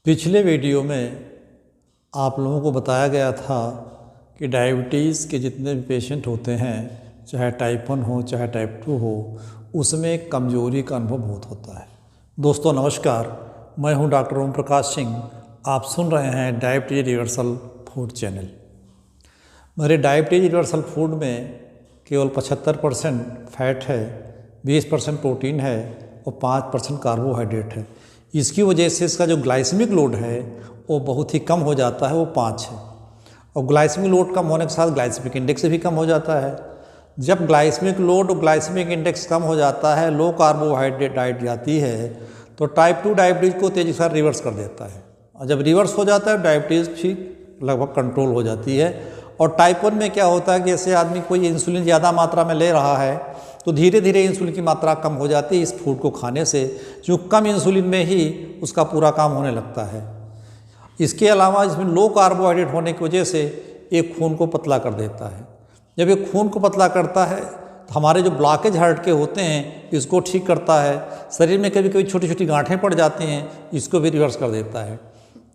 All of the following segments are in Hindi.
पिछले वीडियो में आप लोगों को बताया गया था कि डायबिटीज़ के जितने भी पेशेंट होते हैं, चाहे टाइप 1 हो चाहे टाइप 2 हो, उसमें कमज़ोरी का अनुभव बहुत होता है। दोस्तों नमस्कार, मैं हूं डॉक्टर ओम प्रकाश सिंह। आप सुन रहे हैं डायबिटीज रिवर्सल फूड चैनल। मेरे डायबिटीज रिवर्सल फूड में केवल 75% फैट है, 20% प्रोटीन है और 5% कार्बोहाइड्रेट है। इसकी वजह से इसका जो ग्लाइसेमिक लोड है वो बहुत ही कम हो जाता है, वो 5 है। और ग्लाइसेमिक लोड कम होने के साथ ग्लाइसेमिक इंडेक्स भी कम हो जाता है। जब ग्लाइसेमिक लोड और ग्लाइसेमिक इंडेक्स कम हो जाता है, लो कार्बोहाइड्रेट डाइट जाती है, तो टाइप 2 डायबिटीज़ को तेज़ी से रिवर्स कर देता है। और जब रिवर्स हो जाता है डायबिटीज़ ठीक लगभग कंट्रोल हो जाती है। और टाइप 1 में क्या होता है कि जैसे आदमी कोई इंसुलिन ज़्यादा मात्रा में ले रहा है तो धीरे धीरे इंसुलिन की मात्रा कम हो जाती है इस फूड को खाने से, जो कम इंसुलिन में ही उसका पूरा काम होने लगता है। इसके अलावा इसमें लो कार्बोहाइड्रेट होने की वजह से ये खून को पतला कर देता है। जब ये खून को पतला करता है तो हमारे जो ब्लॉकेज हार्ट के होते हैं इसको ठीक करता है। शरीर में कभी कभी छोटी छोटी गांठें पड़ जाती हैं, इसको भी रिवर्स कर देता है।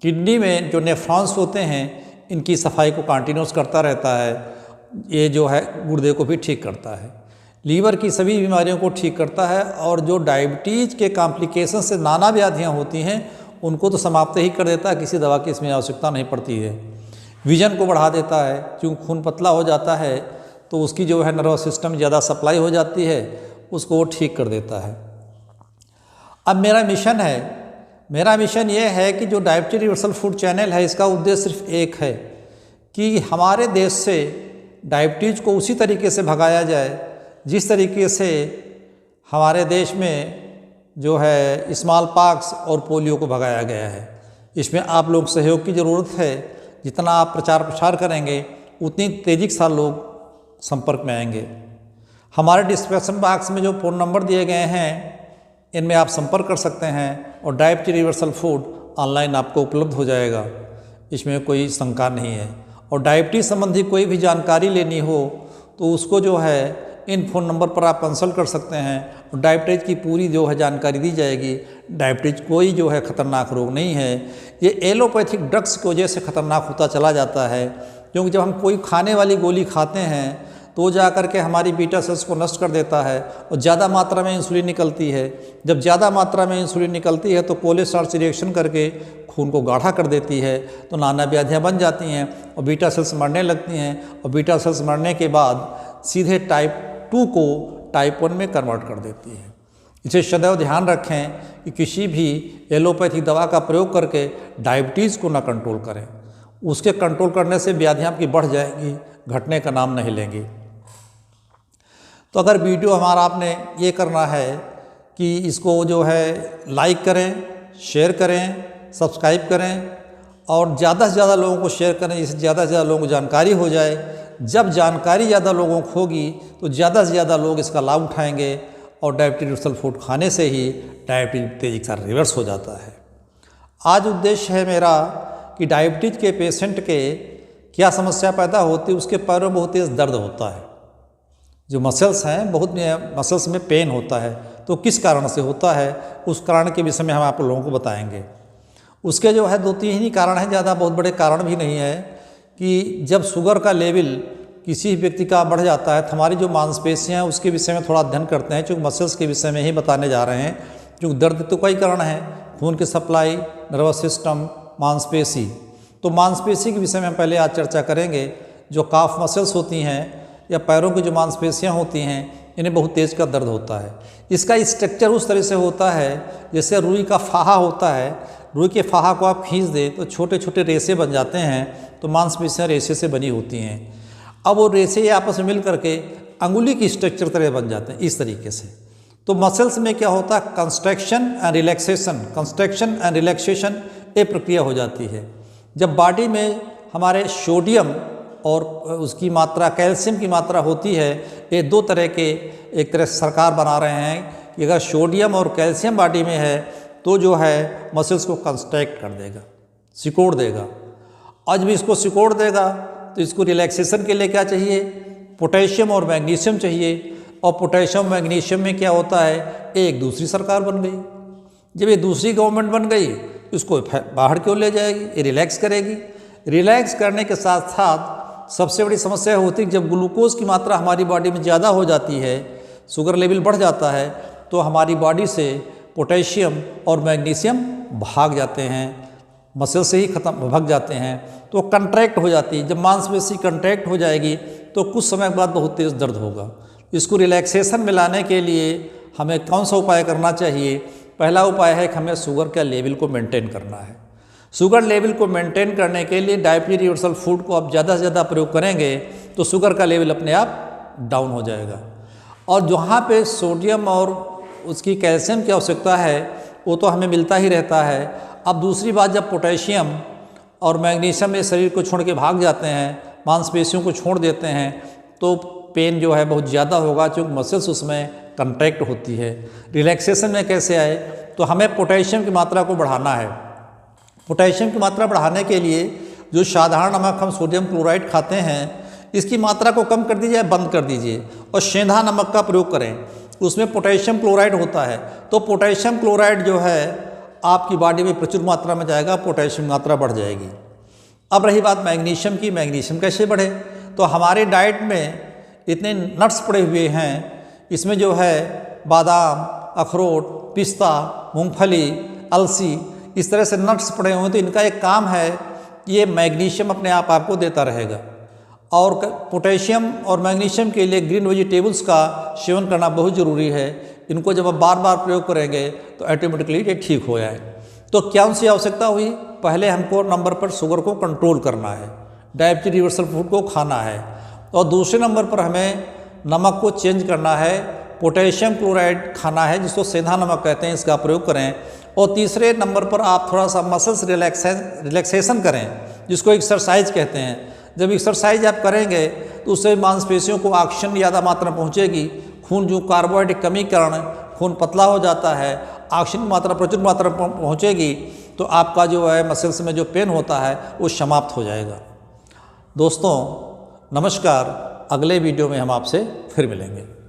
किडनी में जो नेफ्रॉन्स होते हैं इनकी सफाई को कंटिन्यूस करता रहता है। ये जो है गुर्दे को भी ठीक करता है। लीवर की सभी बीमारियों को ठीक करता है। और जो डायबिटीज़ के कॉम्प्लिकेशन से नाना व्याधियाँ होती हैं उनको तो समाप्त ही कर देता है, किसी दवा की इसमें आवश्यकता नहीं पड़ती है। विजन को बढ़ा देता है, क्योंकि खून पतला हो जाता है तो उसकी जो है नर्वस सिस्टम ज़्यादा सप्लाई हो जाती है, उसको वो ठीक कर देता है। अब मेरा मिशन ये है कि जो डायबिटीज रिवर्सल फूड चैनल है इसका उद्देश्य सिर्फ एक है कि हमारे देश से डायबिटीज़ को उसी तरीके से भगाया जाए जिस तरीके से हमारे देश में जो है स्मॉल पॉक्स और पोलियो को भगाया गया है। इसमें आप लोग सहयोग की ज़रूरत है। जितना आप प्रचार प्रसार करेंगे उतनी तेज़ी के साथ लोग संपर्क में आएंगे। हमारे डिस्क्रिप्शन बॉक्स में जो फ़ोन नंबर दिए गए हैं इनमें आप संपर्क कर सकते हैं और डायबिटीज रिवर्सल फूड ऑनलाइन आपको उपलब्ध हो जाएगा, इसमें कोई शंका नहीं है। और डायबिटीज़ संबंधी कोई भी जानकारी लेनी हो तो उसको जो है इन फ़ोन नंबर पर आप कंसल्ट कर सकते हैं और डायबिटीज़ की पूरी जो है जानकारी दी जाएगी। डायबिटीज़ कोई जो है ख़तरनाक रोग नहीं है, ये एलोपैथिक ड्रग्स की वजह से ख़तरनाक होता चला जाता है। क्योंकि जब हम कोई खाने वाली गोली खाते हैं तो जा कर के हमारी बीटा सेल्स को नष्ट कर देता है और ज़्यादा मात्रा में इंसुलिन निकलती है। जब ज़्यादा मात्रा में इंसुलिन निकलती है तो कोलेस्ट्रॉल से रिएक्शन करके खून को गाढ़ा कर देती है, तो नाना व्याधियाँ बन जाती हैं और बीटा सेल्स मरने लगती हैं। और बीटा सेल्स मरने के बाद सीधे टाइप 2 को टाइप 1 में कन्वर्ट कर देती है। इसे सदैव ध्यान रखें कि किसी भी एलोपैथिक दवा का प्रयोग करके डायबिटीज़ को ना कंट्रोल करें। उसके कंट्रोल करने से व्याधियाँ आपकी बढ़ जाएंगी, घटने का नाम नहीं लेंगी। तो अगर वीडियो हमारा आपने ये करना है कि इसको जो है लाइक करें, शेयर करें, सब्सक्राइब करें और ज़्यादा से ज़्यादा लोगों को शेयर करें, जिससे ज़्यादा से ज़्यादा लोगों को जानकारी हो जाए। जब जानकारी ज़्यादा लोगों को होगी तो ज़्यादा से ज़्यादा लोग इसका लाभ उठाएंगे और डायबिटीज रिवर्सल फूड खाने से ही डायबिटीज तेज़ी से रिवर्स हो जाता है। आज उद्देश्य है मेरा कि डायबिटीज के पेशेंट के क्या समस्या पैदा होती है। उसके पैरों में बहुत तेज़ दर्द होता है, जो मसल्स हैं, बहुत मसल्स में पेन होता है, तो किस कारण से होता है उस कारण के विषय में हम आप लोगों को बताएंगे। उसके जो है 2-3 ही कारण हैं, ज़्यादा बहुत बड़े कारण भी नहीं है। कि जब शुगर का लेवल किसी व्यक्ति का बढ़ जाता है तो हमारी जो मांसपेशियां हैं उसके विषय में थोड़ा अध्ययन करते हैं, चूँकि मसल्स के विषय में ही बताने जा रहे हैं। क्योंकि दर्द तो कई कारण है, खून की सप्लाई, नर्वस सिस्टम, मांसपेशी। तो मांसपेशी के विषय में हम पहले आज चर्चा करेंगे। जो काफ मसल्स होती हैं या पैरों की जो मांसपेशियाँ होती हैं इन्हें बहुत तेज़ का दर्द होता है। इसका स्ट्रक्चर उस तरह से होता है जैसे रुई का फाहा होता है। रुई के फाहा को आप खींच दें तो छोटे छोटे रेशे बन जाते हैं, तो मांसपेशियाँ रेशे से बनी होती हैं। अब वो रेशे आपस में मिल करके अंगुली की स्ट्रक्चर तरह बन जाते हैं इस तरीके से। तो मसल्स में क्या होता है, कंस्ट्रक्शन एंड रिलैक्सेशन ये प्रक्रिया हो जाती है। जब बॉडी में हमारे सोडियम और उसकी मात्रा, कैल्शियम की मात्रा होती है, ये 2 तरह के एक तरह से सरकार बना रहे हैं कि अगर सोडियम और कैल्शियम बॉडी में है तो जो है मसल्स को कंस्ट्रैक्ट कर देगा, सिकोड़ देगा। आज भी इसको सिकोड़ देगा तो इसको रिलैक्सेशन के लिए क्या चाहिए, पोटेशियम और मैग्नीशियम चाहिए। और पोटेशियम मैग्नीशियम में क्या होता है, एक दूसरी सरकार बन गई। जब ये दूसरी गवर्नमेंट बन गई उसको बाहर क्यों ले जाएगी, ये रिलैक्स करेगी। रिलैक्स करने के साथ साथ सबसे बड़ी समस्या होती है जब ग्लूकोज की मात्रा हमारी बॉडी में ज़्यादा हो जाती है, शुगर लेवल बढ़ जाता है, तो हमारी बॉडी से पोटेशियम और मैग्नीशियम भाग जाते हैं, मसल से ही भाग जाते हैं, तो कंट्रैक्ट हो जाती है। जब मांसपेशी कंट्रैक्ट हो जाएगी तो कुछ समय बाद बहुत तेज़ दर्द होगा। इसको रिलैक्सेशन में लाने के लिए हमें कौन सा उपाय करना चाहिए? पहला उपाय है कि हमें शुगर का लेवल को मेंटेन करना है। शुगर लेवल को मेंटेन करने के लिए डायबिटी रिवर्सल फूड को आप ज़्यादा से ज़्यादा प्रयोग करेंगे तो शुगर का लेवल अपने आप डाउन हो जाएगा। और जहाँ पे सोडियम और उसकी कैल्शियम की आवश्यकता है वो तो हमें मिलता ही रहता है। अब दूसरी बात, जब पोटेशियम और मैग्नीशियम ये शरीर को छोड़ के भाग जाते हैं, मांसपेशियों को छोड़ देते हैं, तो पेन जो है बहुत ज़्यादा होगा, क्योंकि मसल्स उसमें कंट्रैक्ट होती है। रिलैक्सेशन में कैसे आए? तो हमें पोटेशियम की मात्रा को बढ़ाना है। पोटेशियम की मात्रा बढ़ाने के लिए जो साधारण नमक हम सोडियम क्लोराइड खाते हैं, इसकी मात्रा को कम कर दीजिए, बंद कर दीजिए और सेंधा नमक का प्रयोग करें। उसमें पोटेशियम क्लोराइड होता है, तो पोटेशियम क्लोराइड जो है आपकी बॉडी में प्रचुर मात्रा में जाएगा, पोटेशियम की मात्रा बढ़ जाएगी। अब रही बात मैग्नीशियम की, मैग्नीशियम कैसे बढ़े? तो हमारे डाइट में इतने नट्स पड़े हुए हैं, इसमें जो है बादाम, अखरोट, पिस्ता, मूंगफली, अलसी, इस तरह से नट्स पड़े हुए हैं, तो इनका एक काम है कि ये मैग्नीशियम अपने आप आपको देता रहेगा। और पोटेशियम और मैग्नीशियम के लिए ग्रीन वेजिटेबल्स का सेवन करना बहुत ज़रूरी है। इनको जब आप बार बार प्रयोग करेंगे तो ऑटोमेटिकली ये ठीक हो जाए। तो क्या उनसे आवश्यकता हुई? पहले हमको नंबर पर शुगर को कंट्रोल करना है, डायबिटी रिवर्सल फूड को खाना है, और दूसरे नंबर पर हमें नमक को चेंज करना है, पोटेशियम क्लोराइड खाना है, जिसको सेंधा नमक कहते हैं, इसका प्रयोग करें। और तीसरे नंबर पर आप थोड़ा सा मसल्स रिलैक्सेशन करें, जिसको एक्सरसाइज कहते हैं। जब एक्सरसाइज आप करेंगे तो उससे मांसपेशियों को ऑक्सीजन ज़्यादा मात्रा में पहुँचेगी। खून जो कार्बोहाइड्रेट कमी के कारण खून पतला हो जाता है, ऑक्सीजन की मात्रा प्रचुर मात्रा में पहुँचेगी, तो आपका जो है मसल्स में जो पेन होता है वो समाप्त हो जाएगा। दोस्तों नमस्कार, अगले वीडियो में हम आपसे फिर मिलेंगे।